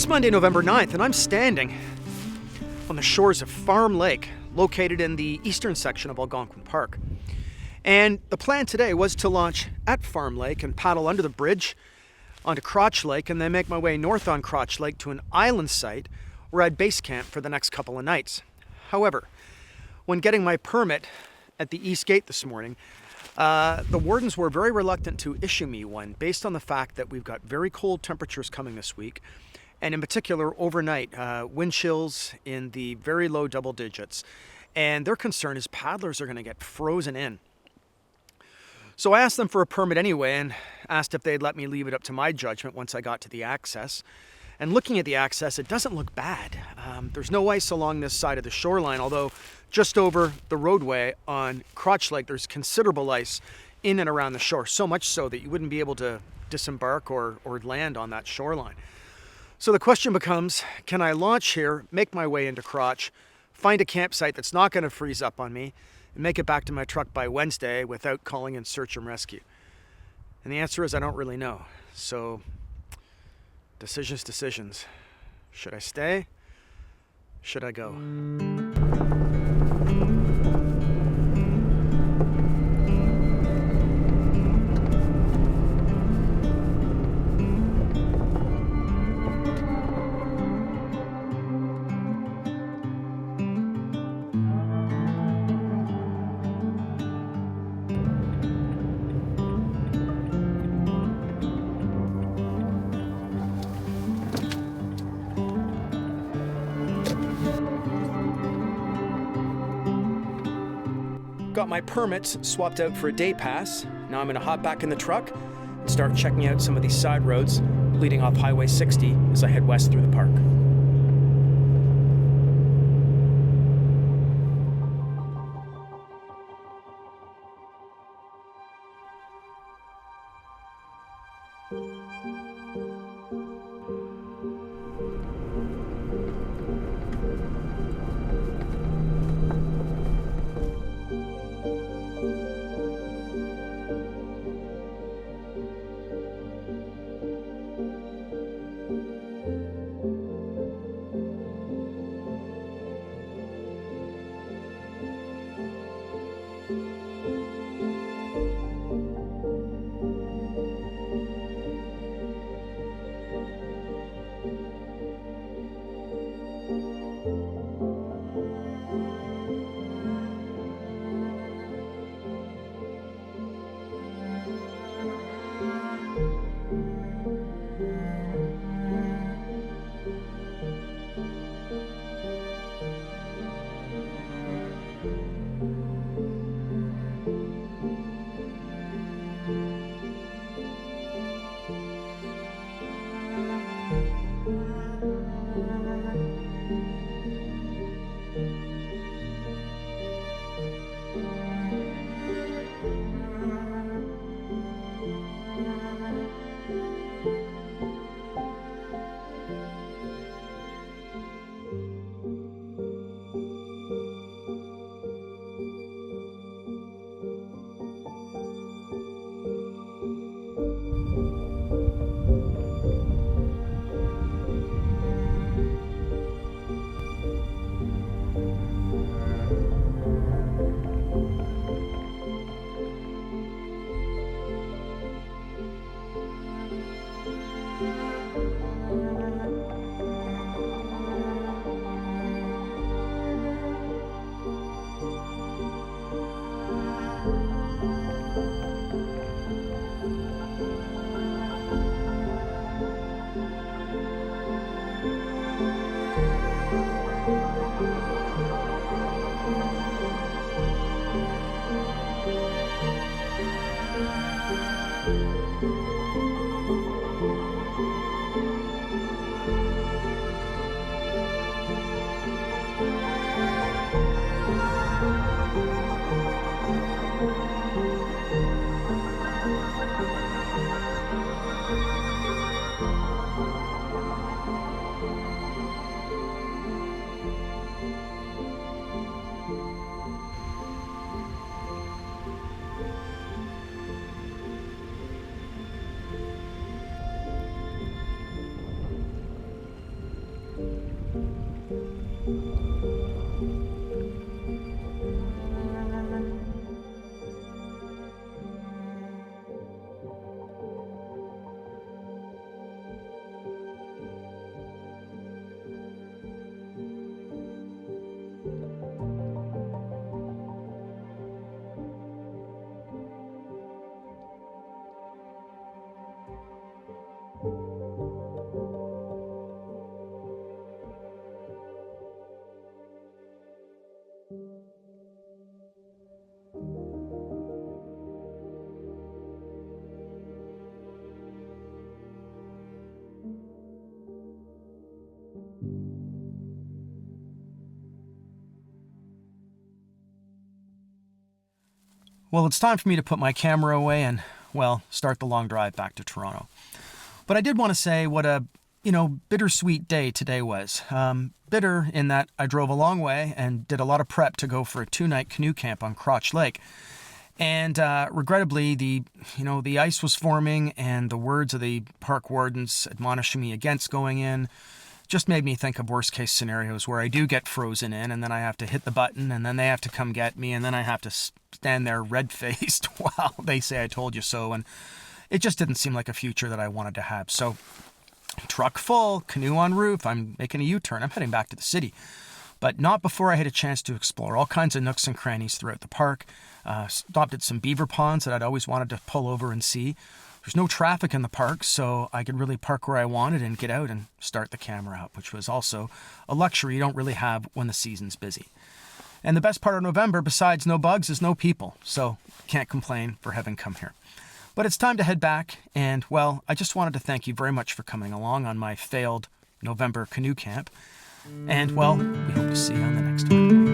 Monday, November 9th, and I'm standing on the shores of Farm Lake, located in the eastern section of Algonquin Park. And the plan today was to launch at Farm Lake and paddle under the bridge onto Crotch Lake, and then make my way north on Crotch Lake to an island site where I'd base camp for the next couple of nights. However, when getting my permit at the East Gate this morning, the wardens were very reluctant to issue me one based on the fact that we've got very cold temperatures coming this week, and in particular overnight, wind chills in the very low double digits. And their concern is paddlers are going to get frozen in. So I asked them for a permit anyway and asked if they'd let me leave it up to my judgment once I got to the access. And looking at the access, it doesn't look bad. There's no ice along this side of the shoreline, although just over the roadway on Crotch Lake, there's considerable ice in and around the shore, so much so that you wouldn't be able to disembark or land on that shoreline. So the question becomes, can I launch here, make my way into Crotch, find a campsite that's not going to freeze up on me, and make it back to my truck by Wednesday without calling in search and rescue? And the answer is I don't really know. So decisions. Should I stay? Should I go? Got my permits swapped out for a day pass. Now I'm going to hop back in the truck and start checking out some of these side roads leading off Highway 60 as I head west through the park. Well, it's time for me to put my camera away and, well, start the long drive back to Toronto. But I did want to say what a, bittersweet day today was. Bitter in that I drove a long way and did a lot of prep to go for a 2-night canoe camp on Crotch Lake. And regrettably, the ice was forming, and the words of the park wardens admonishing me against going in just made me think of worst case scenarios where I do get frozen in, and then I have to hit the button, and then they have to come get me, and then I have to stand there red-faced while they say I told you so. And it just didn't seem like a future that I wanted to have. So truck full, canoe on roof, I'm making a U-turn. I'm heading back to the city. But not before I had a chance to explore all kinds of nooks and crannies throughout the park. Stopped at some beaver ponds that I'd always wanted to pull over and see. There's no traffic in the park, so I could really park where I wanted and get out and start the camera up, which was also a luxury you don't really have when the season's busy. And the best part of November, besides no bugs, is no people, so can't complain for having come here. But it's time to head back, and, well, I just wanted to thank you very much for coming along on my failed November canoe camp. And, well, we hope to see you on the next one.